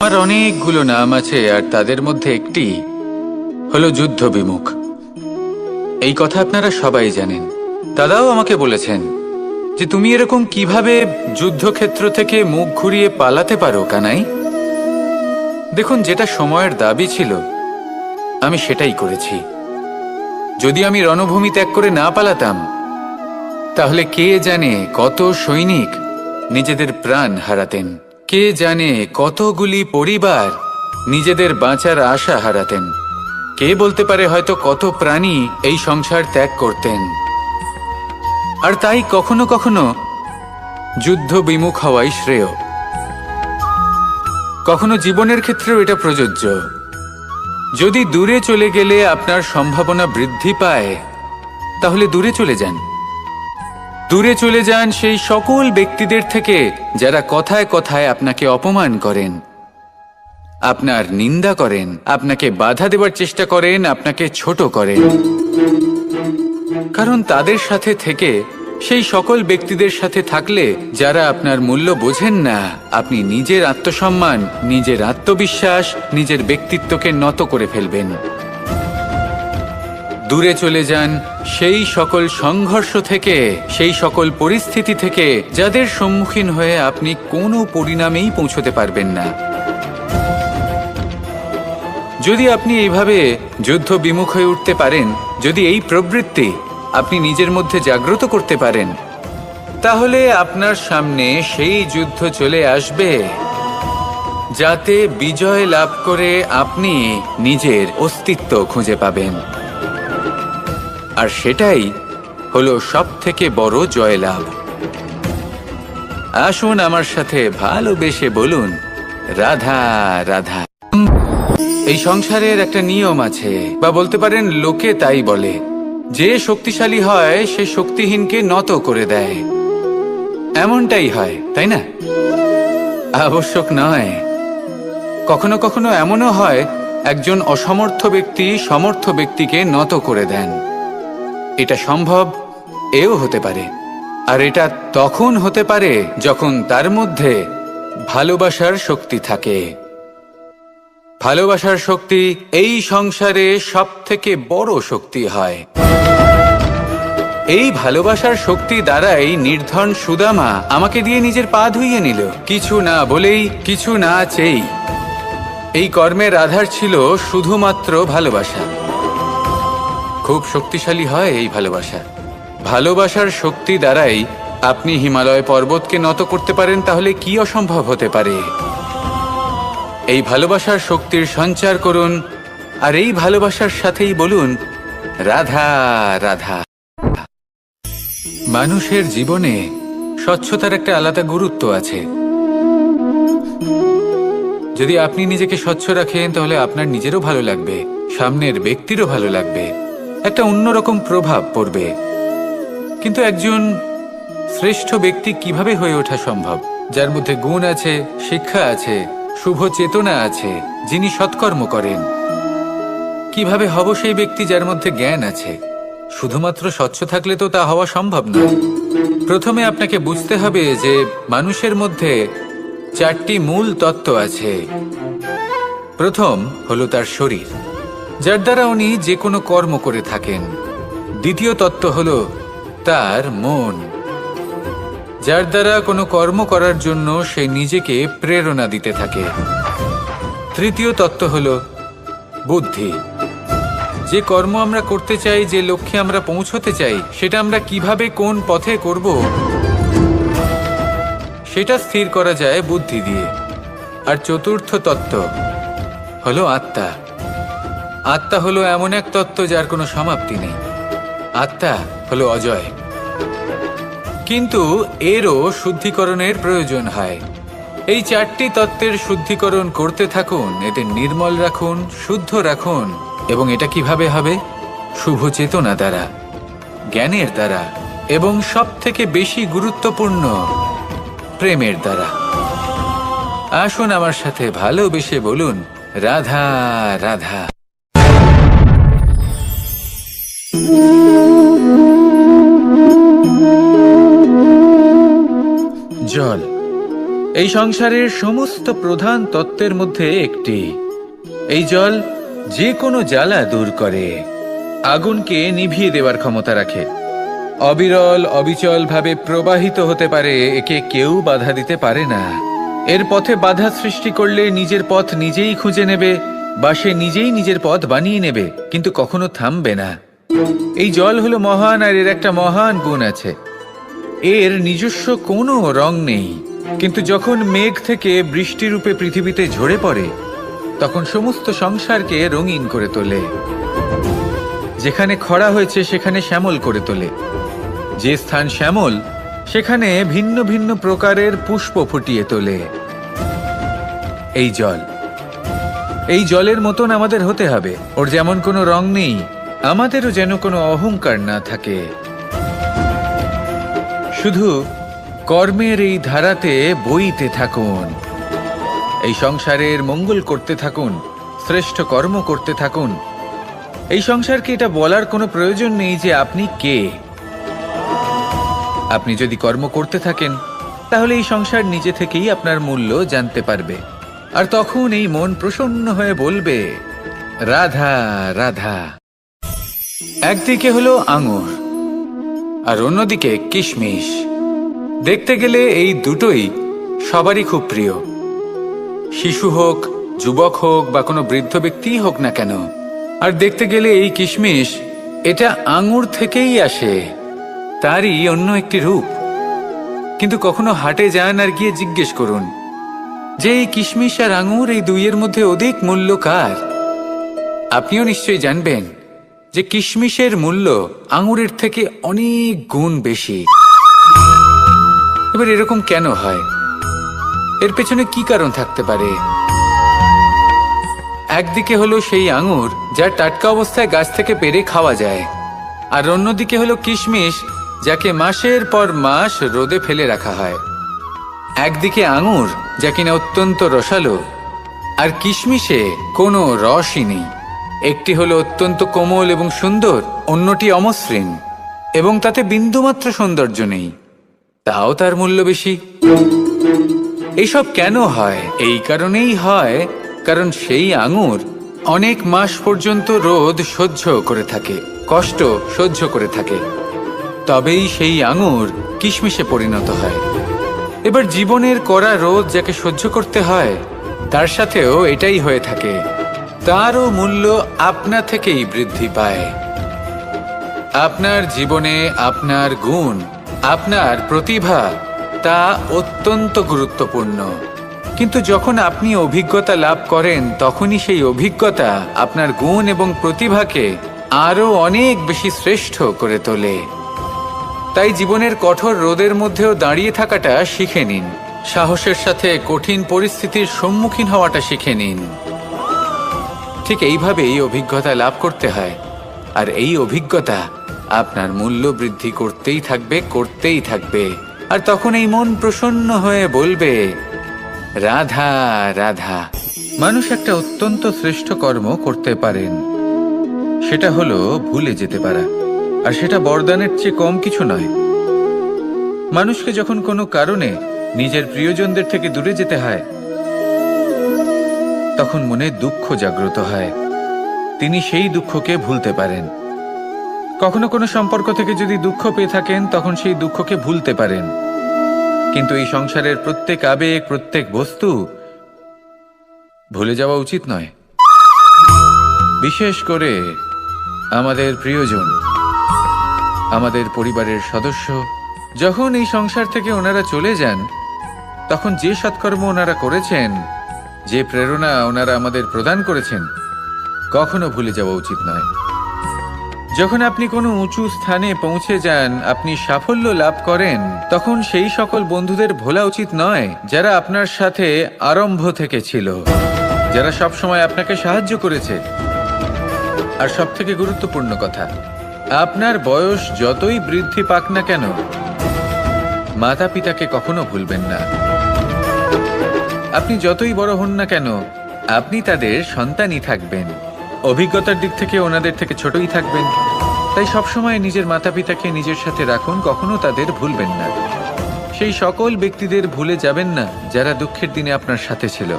আমার অনেকগুলো নাম আছে, আর তাদের মধ্যে একটি হলো যুদ্ধ বিমুখ। এই কথা আপনারা সবাই জানেন। দাদাও আমাকে বলেছেন যে তুমি এরকম কিভাবে যুদ্ধক্ষেত্র থেকে মুখ ঘুরিয়ে পালাতে পারো কানাই। দেখুন, যেটা সময়ের দাবি ছিল আমি সেটাই করেছি। যদি আমি রণভূমি ত্যাগ করে না পালাতাম, তাহলে কে জানে কত সৈনিক নিজেদের প্রাণ হারাতেন, কে জানে কতগুলি পরিবার নিজেদের বাঁচার আশা হারাতেন, কে বলতে পারে হয়তো কত প্রাণী এই সংসার ত্যাগ করতেন। আর তাই কখনো কখনো যুদ্ধ বিমুখ হওয়াই শ্রেয়। কখনো জীবনের ক্ষেত্রেও এটা প্রযোজ্য। যদি দূরে চলে গেলে আপনার সম্ভাবনা বৃদ্ধি পায়, তাহলে দূরে চলে যান। দূরে চলে যান সেই সকল ব্যক্তিদের থেকে যারা কথায় কথায় আপনাকে অপমান করেন, আপনার নিন্দা করেন, আপনাকে বাধা দেবার চেষ্টা করেন, আপনাকে ছোট করেন। কারণ তাদের সাথে থেকে, সেই সকল ব্যক্তিদের সাথে থাকলে যারা আপনার মূল্য বোঝেন না, আপনি নিজের আত্মসম্মান, নিজের আত্মবিশ্বাস, নিজের ব্যক্তিত্বকে নত করে ফেলবেন। দূরে চলে যান সেই সকল সংঘর্ষ থেকে, সেই সকল পরিস্থিতি থেকে যাদের সম্মুখীন হয়ে আপনি কোনো পরিণামেই পৌঁছতে পারবেন না। যদি আপনি এইভাবে যুদ্ধ বিমুখ হয়ে উঠতে পারেন, যদি এই প্রবৃত্তি আপনি নিজের মধ্যে জাগ্রত করতে পারেন, তাহলে আপনার সামনে সেই যুদ্ধ চলে আসবে যাতে বিজয় লাভ করে আপনি নিজের অস্তিত্ব খুঁজে পাবেন। আর সেটাই হলো সবথেকে বড় জয়লাভ। আসুন আমার সাথে ভালোবেসে বলুন, রাধা রাধা। এই সংসারের একটা নিয়ম আছে, বা বলতে পারেন লোকে তাই বলে, যে শক্তিশালী হয় সে শক্তিহীনকে নত করে দেয়। এমনটাই হয়, তাই না? আবশ্যক নয়। কখনো কখনো এমনও হয় একজন অসমর্থ ব্যক্তি সমর্থ ব্যক্তিকে নত করে দেন। এটা সম্ভব, এও হতে পারে। আর এটা তখন হতে পারে যখন তার মধ্যে ভালোবাসার শক্তি থাকে। ভালোবাসার শক্তি এই সংসারে সবথেকে বড় শক্তি হয়। এই ভালোবাসার শক্তি দ্বারাই নির্ধন সুদামা আমাকে দিয়ে নিজের পা ধুইয়ে নিল, কিছু না বলেই, কিছু না চেয়েই। এই কর্মের আধার ছিল শুধুমাত্র ভালোবাসা। খুব শক্তিশালী হয় এই ভালোবাসা। ভালোবাসার শক্তি দ্বারাই আপনি হিমালয় পর্বতকে নত করতে পারেন, তাহলে কি অসম্ভব হতে পারে? এই ভালোবাসার শক্তির সঞ্চার করুন, আর এই ভালোবাসার সাথেই বলুন, রাধা রাধা। মানুষের জীবনে স্বচ্ছতার একটা আলাদা গুরুত্ব আছে। যদি আপনি নিজেকে স্বচ্ছ রাখেন, তাহলে আপনার নিজেরও ভালো লাগবে, সামনের ব্যক্তিরও ভালো লাগবে, একটা অন্যরকম প্রভাব পড়বে। কিন্তু একজন শ্রেষ্ঠ ব্যক্তি কিভাবে হয়ে ওঠা সম্ভব? যার মধ্যে গুণ আছে, শিক্ষা আছে, শুভ চেতনা আছে, যিনি সৎকর্ম করেন। কিভাবে হব সেই ব্যক্তি যার মধ্যে জ্ঞান আছে? শুধুমাত্র স্বচ্ছ থাকলে তো তা হওয়া সম্ভব নয়। প্রথমে আপনাকে বুঝতে হবে যে মানুষের মধ্যে চারটি মূল তত্ত্ব আছে। প্রথম হলো তার শরীর, যার দ্বারা উনি যে কোনো কর্ম করে থাকেন। দ্বিতীয় তত্ত্ব হলো তার মন, যার দ্বারা কোনো কর্ম করার জন্য সে নিজেকে প্রেরণা দিতে থাকে। তৃতীয় তত্ত্ব হলো বুদ্ধি, যে কর্ম আমরা করতে চাই, যে লক্ষ্যে আমরা পৌঁছতে চাই, সেটা আমরা কিভাবে কোন পথে করব সেটা স্থির করা যায় বুদ্ধি দিয়ে। আর চতুর্থ তত্ত্ব হলো আত্মা। আত্মা হলো এমন এক তত্ত্ব যার কোনো সমাপ্তি নেই। আত্মা হলো অজয়। কিন্তু এরও শুদ্ধিকরণের প্রয়োজন হয়। এই চারটি তত্ত্বের শুদ্ধিকরণ করতে থাকুন, এদের নির্মল রাখুন, শুদ্ধ রাখুন। এবং এটা কিভাবে হবে? শুভ চেতনা দ্বারা, জ্ঞানের দ্বারা, এবং সবথেকে বেশি গুরুত্বপূর্ণ প্রেমের দ্বারা। আসুন আমার সাথে ভালোবেসে বলুন, রাধা রাধা। জল, এই সংসারের সমস্ত প্রধান তত্ত্বের মধ্যে একটি। এই জল যে কোনো জ্বালা দূর করে, আগুনকে নিভিয়ে দেওয়ার ক্ষমতা রাখে, অবিরল অবিচল ভাবে প্রবাহিত হতে পারে, একে কেউ বাধা দিতে পারে না। এর পথে বাধা সৃষ্টি করলে নিজের পথ নিজেই খুঁজে নেবে বা সে নিজেই নিজের পথ বানিয়ে নেবে, কিন্তু কখনো থামবে না। এই জল হলো মহান, আর এর একটা মহান গুণ আছে, এর নিজস্ব কোনো রং নেই। কিন্তু যখন মেঘ থেকে বৃষ্টি রূপে পৃথিবীতে ঝরে পড়ে, তখন সমস্ত সংসারকে রঙিন করে তোলে। যেখানে খরা হয়েছে সেখানে শ্যামল করে তোলে, যে স্থান শ্যামল সেখানে ভিন্ন ভিন্ন প্রকারের পুষ্প ফুটিয়ে তোলে। এই জল, এই জলের মতন আমাদের হতে হবে। ওর যেমন কোনো রং নেই, আমাদেরও যেন কোনো অহংকার না থাকে। শুধু কর্মের এই ধারাতে বইতে থাকুন, এই সংসারের মঙ্গল করতে থাকুন, শ্রেষ্ঠ কর্ম করতে থাকুন। এই সংসারকে এটা বলার কোনো প্রয়োজন নেই যে আপনি কে। আপনি যদি কর্ম করতে থাকেন, তাহলে এই সংসার নিজে থেকেই আপনার মূল্য জানতে পারবে, আর তখন এই মন প্রসন্ন হয়ে বলবে, রাধা রাধা। একদিকে হলো আঙুর আর অন্যদিকে কিশমিশ। দেখতে গেলে এই দুটোই সবারই খুব প্রিয়, শিশু হোক, যুবক হোক বা কোনো বৃদ্ধ ব্যক্তিই হোক না কেন। আর দেখতে গেলে এই কিশমিশ, এটা আঙুর থেকেই আসে, তারই অন্য একটি রূপ। কিন্তু কখনো হাটে যান আর গিয়ে জিজ্ঞেস করুন যে এই কিশমিশ আর আঙুর, এই দুইয়ের মধ্যে অধিক মূল্য কার? আপনিও নিশ্চয়ই জানবেন যে কিশমিশের মূল্য আঙুরের থেকে অনেক গুণ বেশি। এবার এরকম কেন হয়? এর পেছনে কি কারণ থাকতে পারে? একদিকে হলো সেই আঙুর যা টাটকা অবস্থায় গাছ থেকে পেড়ে খাওয়া যায়, আর অন্যদিকে হলো কিশমিশ যাকে মাসের পর মাস রোদে ফেলে রাখা হয়। একদিকে আঙুর যা কিনা অত্যন্ত রসালো, আর কিশমিশে কোনো রসই নেই। একটি হলো অত্যন্ত কোমল এবং সুন্দর, অন্যটি অমসৃণ এবং তাতে বিন্দুমাত্র সৌন্দর্য নেই, তাও তার মূল্য বেশি। এইসব কেন হয়? এই কারণেই হয় কারণ সেই আঙুর অনেক মাস পর্যন্ত রোদ সহ্য করে থাকে, কষ্ট সহ্য করে থাকে, তবেই সেই আঙুর কিশমিশে পরিণত হয়। এবার জীবনের কড়া রোদ যাকে সহ্য করতে হয়, তার সাথেও এটাই হয়ে থাকে, তারও মূল্য আপনা থেকেই বৃদ্ধি পায়। আপনার জীবনে আপনার গুণ, আপনার প্রতিভা, তা অত্যন্ত গুরুত্বপূর্ণ। কিন্তু যখন আপনি অভিজ্ঞতা লাভ করেন, তখনই সেই অভিজ্ঞতা আপনার গুণ এবং প্রতিভাকে আরো অনেক বেশি শ্রেষ্ঠ করে তোলে। তাই জীবনের কঠোর রোদের মধ্যেও দাঁড়িয়ে থাকাটা শিখে নিন, সাহসের সাথে কঠিন পরিস্থিতির সম্মুখীন হওয়াটা শিখে নিন। ঠিক এইভাবেই অভিজ্ঞতা লাভ করতে হয়, আর এই অভিজ্ঞতা আপনার মূল্য বৃদ্ধি করতেই থাকবে, করতেই থাকবে। আর তখন এই মন প্রসন্ন হয়ে বলবে, রাধা রাধা। মানুষ একটা অত্যন্ত শ্রেষ্ঠ কর্ম করতে পারেন, সেটা হলো ভুলে যেতে পারা, আর সেটা বরদানের চেয়ে কম কিছু নয়। মানুষকে যখন কোনো কারণে নিজের প্রিয়জনদের থেকে দূরে যেতে হয়, তখন মনে দুঃখ জাগ্রত হয়, তিনি সেই দুঃখকে ভুলতে পারেন। কখনো কোনো সম্পর্ক থেকে যদি দুঃখ পেয়ে থাকেন, তখন সেই দুঃখকে ভুলতে পারেন। কিন্তু এই সংসারের প্রত্যেক আবেগ, প্রত্যেক বস্তু ভুলে যাওয়া উচিত নয়। বিশেষ করে আমাদের প্রিয়জন, আমাদের পরিবারের সদস্য, যখন এই সংসার থেকে ওনারা চলে যান, তখন যে সৎকর্ম ওনারা করেছেন, যে প্রেরণা ওনারা আমাদের প্রদান করেছেন, কখনো ভুলে যাওয়া উচিত নয়। যখন আপনি কোনো উঁচু স্থানে পৌঁছে যান, আপনি সাফল্য লাভ করেন, তখন সেই সকল বন্ধুদের ভোলা উচিত নয় যারা আপনার সাথে আরম্ভ থেকে ছিল, যারা সব সময় আপনাকে সাহায্য করেছে। আর সবথেকে গুরুত্বপূর্ণ কথা, আপনার বয়স যতই বৃদ্ধি পাক না কেন, মাতা পিতাকে কখনো ভুলবেন না। আপনি যতই বড় হন না কেন, আপনি তাদের সন্তানই থাকবেন, অভিজ্ঞতার দিক থেকে ওনাদের থেকে ছোটই থাকবেন। তাই সবসময় নিজের মাতা পিতাকে নিজের সাথে রাখুন, কখনো তাদের ভুলবেন না। সেই সকল ব্যক্তিদের ভুলে যাবেন না যারা দুঃখের দিনে আপনার সাথে ছিল,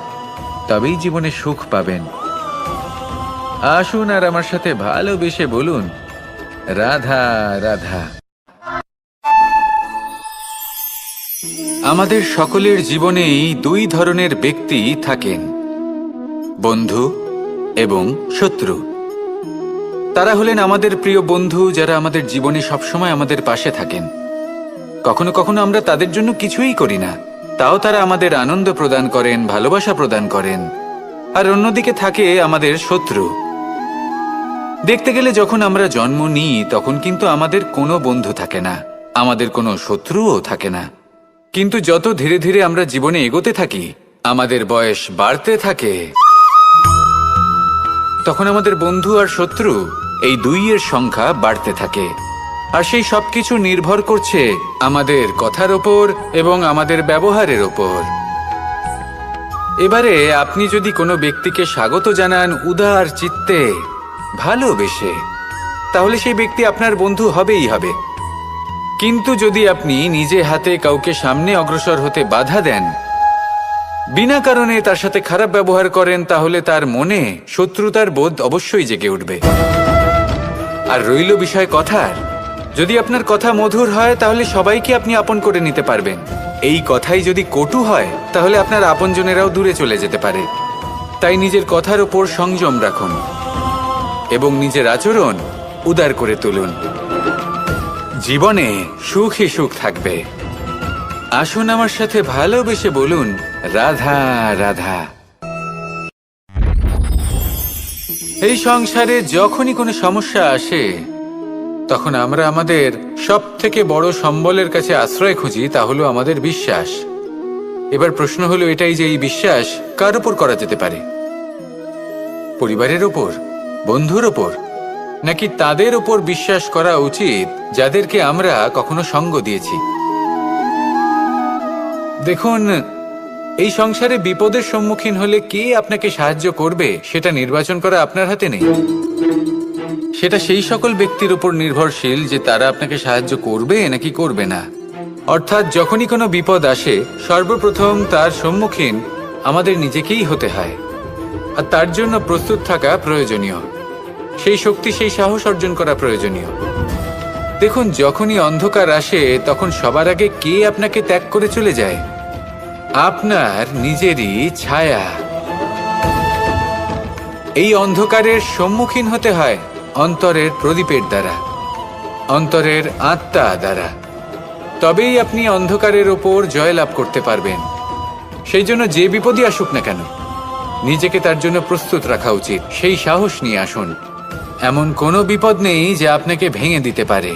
তবেই জীবনে সুখ পাবেন। আসুন আর আমার সাথে ভালোবেসে বলুন, রাধা রাধা। আমাদের সকলের জীবনেই দুই ধরনের ব্যক্তি থাকেন, বন্ধু এবং শত্রু। তারা হলেন আমাদের প্রিয় বন্ধু, যারা আমাদের জীবনে সবসময় আমাদের পাশে থাকেন। কখনো কখনো আমরা তাদের জন্য কিছুই করি না, তাও তারা আমাদের আনন্দ প্রদান করেন, ভালোবাসা প্রদান করেন। আর অন্যদিকে থাকে আমাদের শত্রু। দেখতে গেলে যখন আমরা জন্ম নিই তখন কিন্তু আমাদের কোনো বন্ধু থাকে না, আমাদের কোনো শত্রুও থাকে না। কিন্তু যত ধীরে ধীরে আমরা জীবনে এগোতে থাকি, আমাদের বয়স বাড়তে থাকে, তখন আমাদের বন্ধু আর শত্রু এই দুইয়ের সংখ্যা বাড়তে থাকে। আর সেই সবকিছু নির্ভর করছে আমাদের কথার ওপর এবং আমাদের ব্যবহারের ওপর। এবারে আপনি যদি কোনো ব্যক্তিকে স্বাগত জানান উদার চিত্তে, ভালোবেসে, তাহলে সেই ব্যক্তি আপনার বন্ধু হবেই হবে। কিন্তু যদি আপনি নিজে হাতে কাউকে সামনে অগ্রসর হতে বাধা দেন, বিনা কারণে তার সাথে খারাপ ব্যবহার করেন, তাহলে তার মনে শত্রুতার বোধ অবশ্যই জেগে উঠবে। আর রইল বিষয় কথার, যদি আপনার কথা মধুর হয় তাহলে সবাইকে আপনি আপন করে নিতে পারবেন। এই কথাই যদি কটু হয় তাহলে আপনার আপনজনেরাও দূরে চলে যেতে পারে। তাই নিজের কথার ওপর সংযম রাখুন এবং নিজের আচরণ উদার করে তুলুন। জীবনে সুখই সুখ থাকবে। আসুন আমার সাথে ভালোবেসে বলুন, রাধা রাধা। এই সংসারে যখনই কোনো সমস্যা আসে তখন আমরা আমাদের সব থেকে বড় সম্বলের কাছে আশ্রয় খুঁজি, তা হলো আমাদের বিশ্বাস। এবার প্রশ্ন হলো এটাই যে এই বিশ্বাস কার উপর করা যেতে পারে? পরিবারের ওপর, বন্ধুর ওপর, নাকি তাদের ওপর বিশ্বাস করা উচিত যাদেরকে আমরা কখনো সঙ্গ দিয়েছি? দেখুন, এই সংসারে বিপদের সম্মুখীন হলে কে আপনাকে সাহায্য করবে সেটা নির্বাচন করা আপনার হাতে নেই। সেটা সেই সকল ব্যক্তির উপর নির্ভরশীল যে তারা আপনাকে সাহায্য করবে নাকি করবে না। অর্থাৎ যখনই কোনো বিপদ আসে সর্বপ্রথম তার সম্মুখীন আমাদের নিজেকেই হতে হয়, আর তার জন্য প্রস্তুত থাকা প্রয়োজনীয়। সেই শক্তি, সেই সাহস অর্জন করা প্রয়োজনীয়। দেখুন, যখনই অন্ধকার আসে তখন সবার আগে কে আপনাকে ত্যাগ করে চলে যায়? আপনার নিজেরই ছায়া। এই অন্ধকারের সম্মুখীন হতে হয় অন্তরের প্রদীপের দ্বারা, অন্তরের আত্মা দ্বারা। তবেই আপনি অন্ধকারের ওপর জয়লাভ করতে পারবেন। সেই জন্য যে বিপদই আসুক না কেন, নিজেকে তার জন্য প্রস্তুত রাখা উচিত। সেই সাহস নিয়ে আসুন। এমন কোনো বিপদ নেই যা আপনাকে ভেঙে দিতে পারে।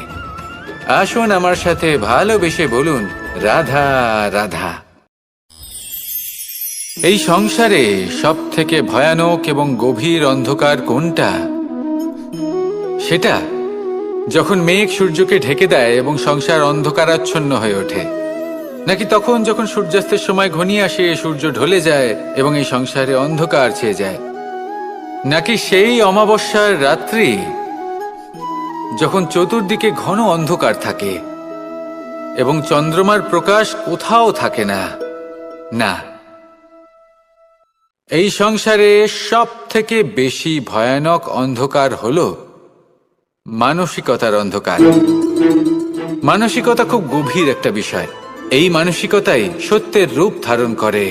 আসুন আমার সাথে ভালোবেসে বলুন, রাধা রাধা। এই সংসারে সব থেকে ভয়ানক এবং গভীর অন্ধকার কোনটা? সেটা যখন মেঘ সূর্যকে ঢেকে দেয় এবং সংসার অন্ধকারাচ্ছন্ন হয়ে ওঠে, নাকি তখন যখন সূর্যাস্তের সময় ঘনিয়ে আসে, সূর্য ঢলে যায় এবং এই সংসারে অন্ধকার ছেয়ে যায়, নাকি সেই অমাবস্যার রাত্রি যখন চতুর্দিকে ঘন অন্ধকার থাকে এবং চন্দ্রমার প্রকাশ কোথাও থাকে না? না, এই সংসারে সব থেকে বেশি ভয়ানক অন্ধকার হলো মানসিকতার অন্ধকার। মানসিকতা খুব গভীর একটা বিষয়। এই মানসিকতাই সত্যের রূপ ধারণ করে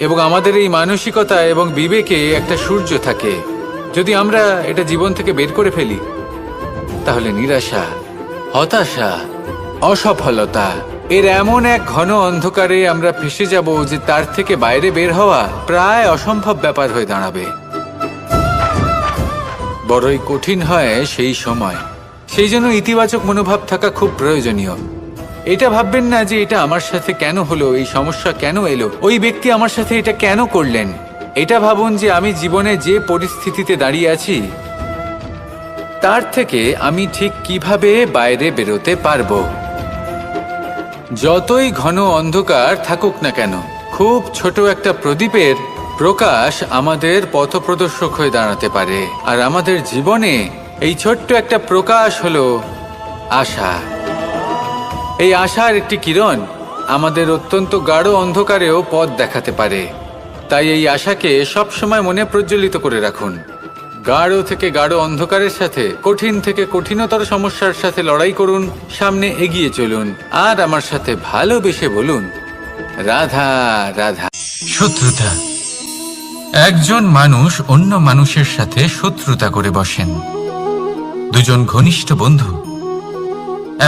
এবং আমাদের এই মানসিকতা এবং বিবেকে একটা সূর্য থাকে। যদি আমরা এটা জীবন থেকে বের করে ফেলি তাহলে নিরাশা, হতাশা, অসফলতা এর এমন এক ঘন অন্ধকারে আমরা ফেসে যাব যে তার থেকে বাইরে বের হওয়া প্রায় অসম্ভব ব্যাপার হয়ে দাঁড়াবে। বড়ই কঠিন হয় সেই সময়। সেই জন্য ইতিবাচক মনোভাব থাকা খুব প্রয়োজনীয়। এটা ভাববেন না যে এটা আমার সাথে কেন হলো, এই সমস্যা কেন এলো, ওই ব্যক্তি আমার সাথে এটা কেন করলেন। এটা ভাবুন যে আমি জীবনে যে পরিস্থিতিতে দাঁড়িয়ে আছি তার থেকে আমি ঠিক কিভাবে বাইরে বেরোতে পারবো। যতই ঘন অন্ধকার থাকুক না কেন, খুব ছোট একটা প্রদীপের প্রকাশ আমাদের পথপ্রদর্শক হয়ে দাঁড়াতে পারে। আর আমাদের জীবনে এই ছোট্ট একটা প্রকাশ হলো আশা। এই আশার একটি কিরণ আমাদের অত্যন্ত গাঢ় অন্ধকারেও পথ দেখাতে পারে। তাই এই আশাকে সবসময় মনে প্রজ্বলিত করে রাখুন। গাঢ় থেকে গাঢ় অন্ধকারের সাথে, কঠিন থেকে কঠিনতর সমস্যার সাথে লড়াই করুন, সামনে এগিয়ে চলুন, আর আমার সাথে ভালোবেসে বলুন, রাধা রাধা। শত্রুতা। একজন মানুষ অন্য মানুষের সাথে শত্রুতা করে বসেন। দুজন ঘনিষ্ঠ বন্ধু,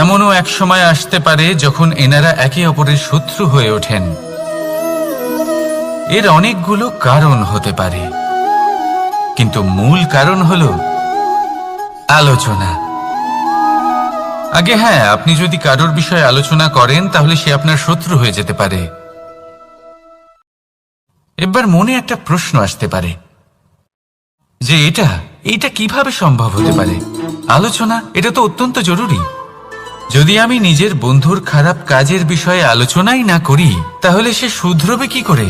এমনও এক সময় আসতে পারে যখন এনারা একে অপরের শত্রু হয়ে ওঠেন। এর অনেকগুলো কারণ হতে পারে, কিন্তু মূল কারণ হলো আলোচনা। আগে হ্যাঁ, আপনি যদি কারোর বিষয়ে আলোচনা করেন তাহলে সে আপনার শত্রু হয়ে যেতে পারে। এবার মনে একটা প্রশ্ন আসতে পারে যে এটা কিভাবে সম্ভব হতে পারে? আলোচনা, এটা তো অত্যন্ত জরুরি। যদি আমি নিজের বন্ধুর খারাপ কাজের বিষয়ে আলোচনাই না করি তাহলে সে শুধরবে কি করে?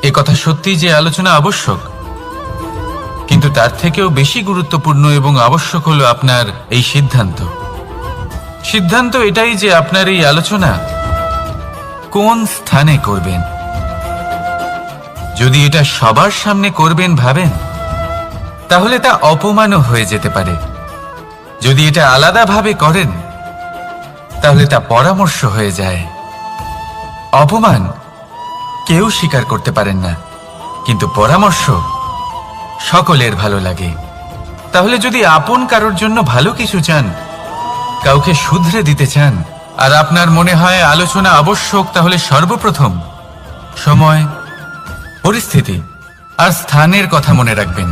এ কথা সত্যি যে আলোচনা আবশ্যক, কিন্তু তার থেকেও বেশি গুরুত্বপূর্ণ এবং আবশ্যক হলো আপনার এই সিদ্ধান্ত। সিদ্ধান্ত এটাই যে আপনার এই আলোচনা কোন স্থানে করবেন। যদি এটা সবার সামনে করবেন ভাবেন, তাহলে তা অপমানও হয়ে যেতে পারে। যদি এটা আলাদাভাবে করেন তাহলে তা পরামর্শ হয়ে যায়। অপমান কেউ স্বীকার করতে পারেন না, কিন্তু পরামর্শ সকলের ভালো লাগে। তাহলে যদি আপন কারোর জন্য ভালো কিছু চান, কাউকে শুধরে দিতে চান, আর আপনার মনে হয় আলোচনা আবশ্যক, তাহলে সর্বপ্রথম সময়, পরিস্থিতি আর স্থানের কথা মনে রাখবেন।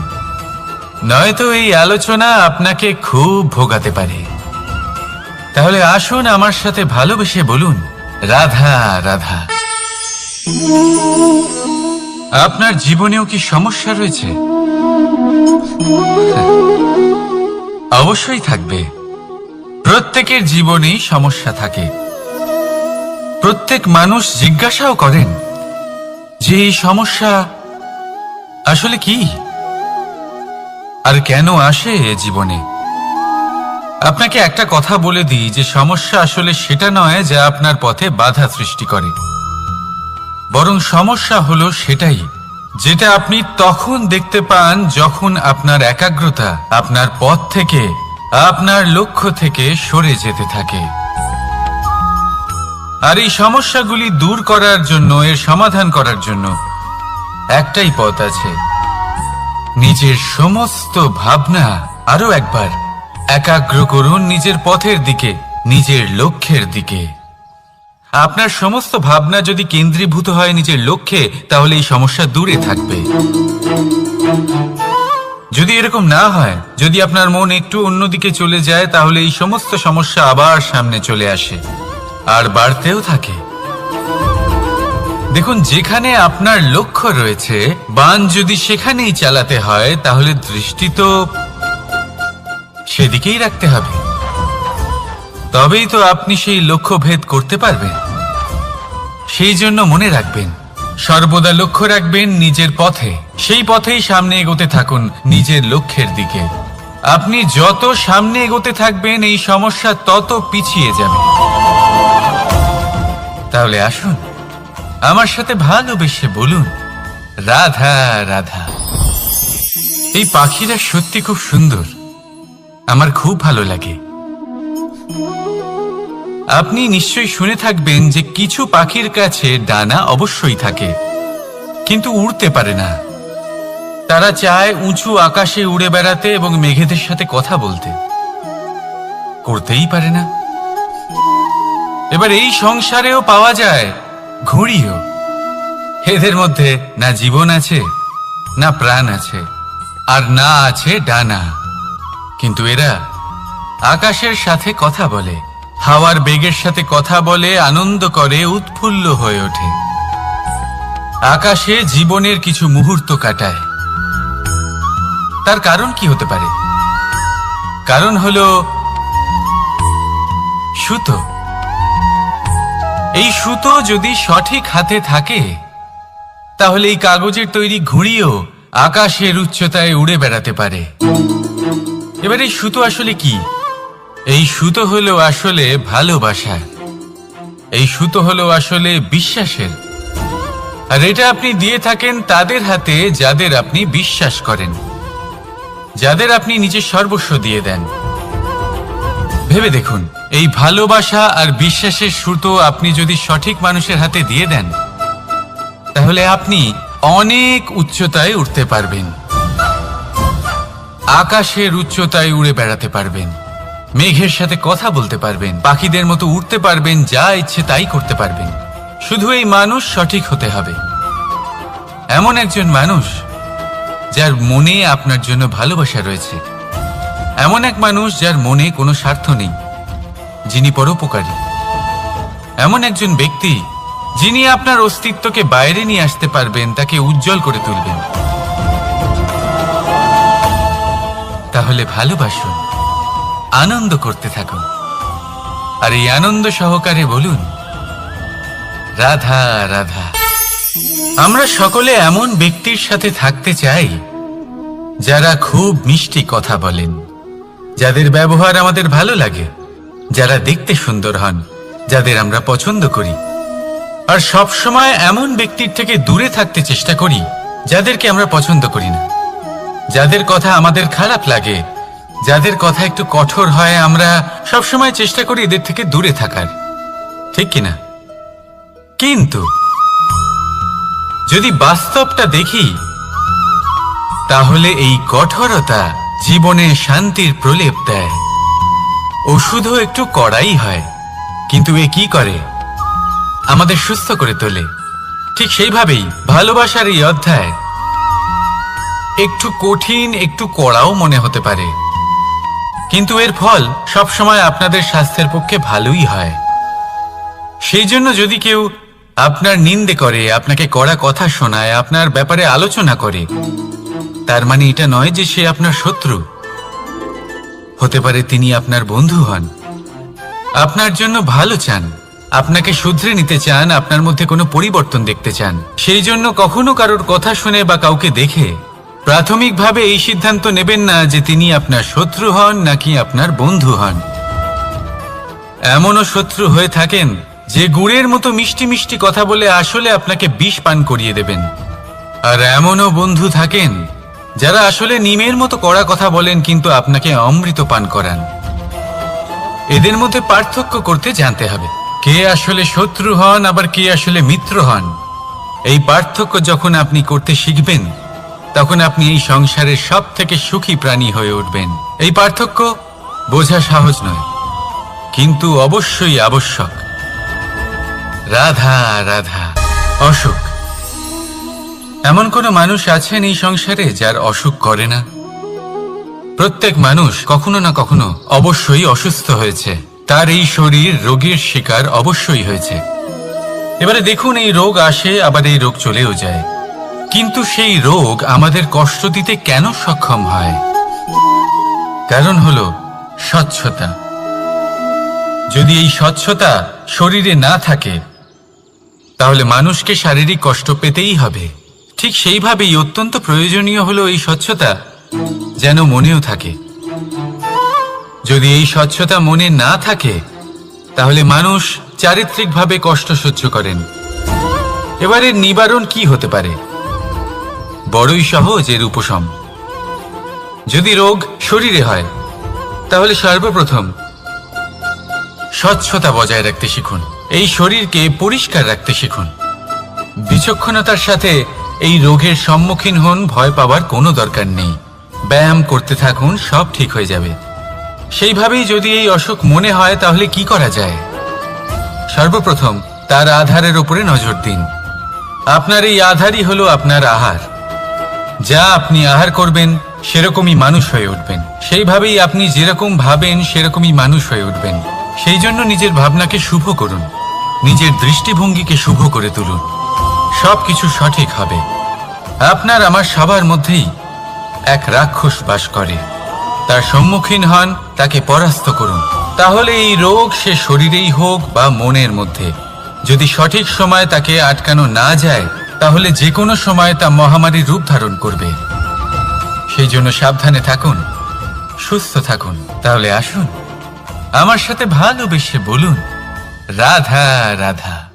নয়তো এই আলোচনা আপনাকে খুব ভোগাতে পারে। তাহলে আসুন আমার সাথে ভালোবেসে বলুন, রাধা রাধা। আপনার জীবনেও কি সমস্যা রয়েছে? অবশ্যই থাকবে। প্রত্যেকের জীবনেই সমস্যা থাকে। প্রত্যেক মানুষ জিজ্ঞাসাও করেন যে এই সমস্যা আসলে কি আর কেন আসে জীবনে। আপনাকে একটা কথা বলে দিই যে সমস্যা আসলে সেটা নয় যা আপনার পথে বাধা সৃষ্টি করে, বরং সমস্যা হলো সেটাই যেটা আপনি তখন দেখতে পান যখন আপনার একাগ্রতা আপনার পথ থেকে, আপনার লক্ষ্য থেকে সরে যেতে থাকে। আর এই সমস্যাগুলি দূর করার জন্য, এর সমাধান করার জন্য একটাই পথ আছে। নিজের সমস্ত ভাবনা আরো একবার একাগ্র করুন নিজের পথের দিকে, নিজের লক্ষ্যের দিকে। আপনার সমস্ত ভাবনা যদি কেন্দ্রীভূত হয় নিজের লক্ষ্যে, তাহলে এই সমস্যা দূরে থাকবে। যদি এরকম না হয়, যদি আপনার মন একটু অন্যদিকে চলে যায়, তাহলে এই সমস্ত সমস্যা আবার সামনে চলে আসে আর বাড়তেও থাকে। দেখুন, যেখানে আপনার লক্ষ্য রয়েছে, বাণ যদি সেখানেই চালাতে হয়, তাহলে দৃষ্টি তো সেদিকেই রাখতে হবে। তবেই তো আপনি সেই লক্ষ্য ভেদ করতে পারবেন। সেই জন্য মনে রাখবেন, সর্বদা লক্ষ্য রাখবেন নিজের পথে, সেই পথেই সামনে এগোতে থাকুন নিজের লক্ষ্যের দিকে। আপনি যত সামনে এগোতে থাকবেন এই সমস্যা তত পিছিয়ে যাবে। তাহলে আসুন আমার সাথে ভালোবেসে বলুন, রাধা রাধা। এই পাখিরা সত্যি খুব সুন্দর, আমার খুব ভালো লাগে। আপনি নিশ্চয়ই শুনে থাকবেন যে কিছু পাখির কাছে ডানা অবশ্যই থাকে, কিন্তু উড়তে পারে না। তারা চায় উঁচু আকাশে উড়ে বেড়াতে এবং মেঘেদের সাথে কথা বলতে, করতেই পারে না। এবার এই সংসারেও পাওয়া যায় ঘুড়িও। এদের মধ্যে না জীবন আছে, না প্রাণ আছে, আর না আছে ডানা, কিন্তু এরা আকাশের সাথে কথা বলে, হাওয়ার বেগের সাথে কথা বলে, আনন্দ করে, উৎফুল্ল হয়ে ওঠে। আকাশে জীবনের কিছু মুহূর্ত কাটায়। তার কারণ কি হতে পারে? কারণ হলো সুতো। এই সুতো যদি সঠিক হাতে থাকে, তাহলে এই কাগজের তৈরি ঘুড়িও আকাশের উচ্চতায় উড়ে বেড়াতে পারে। এবার এই সুতো আসলে কি? এই সুতো হলো আসলে ভালোবাসা। এই সুতো হলো আসলে বিশ্বাসের, আর এটা আপনি দিয়ে থাকেন তাদের হাতে যাদের আপনি বিশ্বাস করেন, যাদের আপনি নিজের সর্বস্ব দিয়ে দেন। ভেবে দেখুন, এই ভালোবাসা আর বিশ্বাসের সুতো আপনি যদি সঠিক মানুষের হাতে দিয়ে দেন, তাহলে আপনি অনেক উচ্চতায় উঠতে পারবেন, আকাশের উচ্চতায় উড়ে বেড়াতে পারবেন, মেঘের সাথে কথা বলতে পারবেন, পাখিদের মতো উড়তে পারবেন, যা ইচ্ছে তাই করতে পারবেন। শুধু এই মানুষ সঠিক হতে হবে, এমন একজন মানুষ যার মনে আপনার জন্য ভালোবাসা রয়েছে, এমন এক মানুষ যার মনে কোনো স্বার্থ নেই, যিনি পরোপকারী, এমন একজন ব্যক্তি যিনি আপনার অস্তিত্বকে বাইরে নিয়ে আসতে পারবেন, তাকে উজ্জ্বল করে তুলবেন। তাহলে ভালোবাসুন, আনন্দ করতে থাকুন, আর এই আনন্দ সহকারে বলুন, রাধা রাধা। আমরা সকলে এমন ব্যক্তির সাথে থাকতে চাই যারা খুব মিষ্টি কথা বলেন, যাদের ব্যবহার আমাদের ভালো লাগে, যারা দেখতে সুন্দর হন, যাদের আমরা পছন্দ করি। আর সব সময় এমন ব্যক্তির থেকে দূরে থাকতে চেষ্টা করি যাদেরকে আমরা পছন্দ করি না, যাদের কথা আমাদের খারাপ লাগে, যাদের কথা একটু কঠোর হয়। আমরা সব সময় চেষ্টা করি এদের থেকে দূরে থাকার, ঠিক কিনা? কিন্তু যদি বাস্তবটা দেখি, তাহলে এই কঠোরতা জীবনে শান্তির প্রলেপ দেয়। ওষুধও একটু কড়াই হয়, কিন্তু এ কি করে? আমাদের সুস্থ করে তোলে। ঠিক সেইভাবেই ভালোবাসার এই অধ্যায় একটু কঠিন, একটু কড়াও মনে হতে পারে, কিন্তু এর ফল সবসময় আপনাদের স্বাস্থ্যের পক্ষে ভালোই হয়। সেই জন্য যদি কেউ আপনার নিন্দে করে, আপনাকে কড়া কথা শোনায়, আপনার ব্যাপারে আলোচনা করে, তার মানে এটা নয় যে সে আপনার শত্রু। হতে পারে তিনি আপনার বন্ধু হন, আপনার জন্য ভালো চান, আপনাকে শুধরে নিতে চান, আপনার মধ্যে কোনো পরিবর্তন দেখতে চান। সেই জন্য কখনো কারোর কথা শুনে বা কাউকে দেখে প্রাথমিকভাবে এই সিদ্ধান্ত নেবেন না যে তিনি আপনার শত্রু হন নাকি আপনার বন্ধু হন। এমনও শত্রু হয়ে থাকেন যে গুড়ের মতো মিষ্টি মিষ্টি কথা বলে আসলে আপনাকে বিষ পান করিয়ে দেবেন, আর এমনও বন্ধু থাকেন যারা আসলে নিমের মতো কড়া কথা বলেন কিন্তু আপনাকে অমৃত পান করান। এদের মধ্যে পার্থক্য করতে জানতে হবে, কে আসলে শত্রু হন আবার কে আসলে মিত্র হন। এই পার্থক্য যখন আপনি করতে শিখবেন, তখন আপনি এই সংসারের সব থেকে সুখী প্রাণী হয়ে উঠবেন। এই পার্থক্য বোঝা সহজ নয়, কিন্তু অবশ্যই আবশ্যক। রাধা রাধা। অসুখ। এমন কোনো মানুষ আছেন এই সংসারে যার অসুখ করে না? প্রত্যেক মানুষ কখনো না কখনো অবশ্যই অসুস্থ হয়েছে, তার এই শরীর রোগের শিকার অবশ্যই হয়েছে। এবারে দেখুন, এই রোগ আসে আবার এই রোগ চলেও যায়, কিন্তু সেই রোগ আমাদের কষ্ট দিতে কেন সক্ষম হয়? কারণ হলো স্বচ্ছতা। যদি এই স্বচ্ছতা শরীরে না থাকে, তাহলে মানুষকে শারীরিক কষ্ট পেতেই হবে। ঠিক সেইভাবেই অত্যন্ত প্রয়োজনীয় হলো এই স্বচ্ছতা যেন মনেও থাকে। যদি এই স্বচ্ছতা মনে না থাকে, তাহলে মানুষ চারিত্রিকভাবে কষ্ট সহ্য করেন। এবারে নিবারণ কি হতে পারে? বড়ই সহজ এর উপশম। যদি রোগ শরীরে হয়, তাহলে সর্বপ্রথম স্বচ্ছতা বজায় রাখতে শিখুন, এই শরীরকে পরিষ্কার রাখতে শিখুন। বিচক্ষণতার সাথে এই রোগের সম্মুখীন হন, ভয় পাওয়ার কোনো দরকার নেই। ব্যায়াম করতে থাকুন, সব ঠিক হয়ে যাবে। সেইভাবেই যদি এই অসুখ মনে হয়, তাহলে কি করা যায়? সর্বপ্রথম তার আধারের উপরে নজর দিন। আপনার এই আধারই হলো আপনার আহার। যা আপনি আহার করবেন, সেরকমই মানুষ হয়ে উঠবেন। সেইভাবেই আপনি যেরকম ভাবেন, সেরকমই মানুষ হয়ে উঠবেন। সেই জন্য নিজের ভাবনাকে শুভ করুন, নিজের দৃষ্টিভঙ্গিকে শুভ করে তুলুন, সবকিছু সঠিক হবে। আপনার আমার সবার মধ্যেই এক রাক্ষস বাস করে, তার সম্মুখীন হন, তাকে পরাস্ত করুন। তাহলে এই রোগ সে শরীরেই হোক বা মনের মধ্যে, যদি সঠিক সময় তাকে আটকানো না যায়, তাহলে যে কোনো সময় তা মহামারীর রূপ ধারণ করবে। সেই জন্য সাবধানে থাকুন, সুস্থ থাকুন। তাহলে আসুন, আমার সাথে ভালোবেসে বলুন, রাধা রাধা।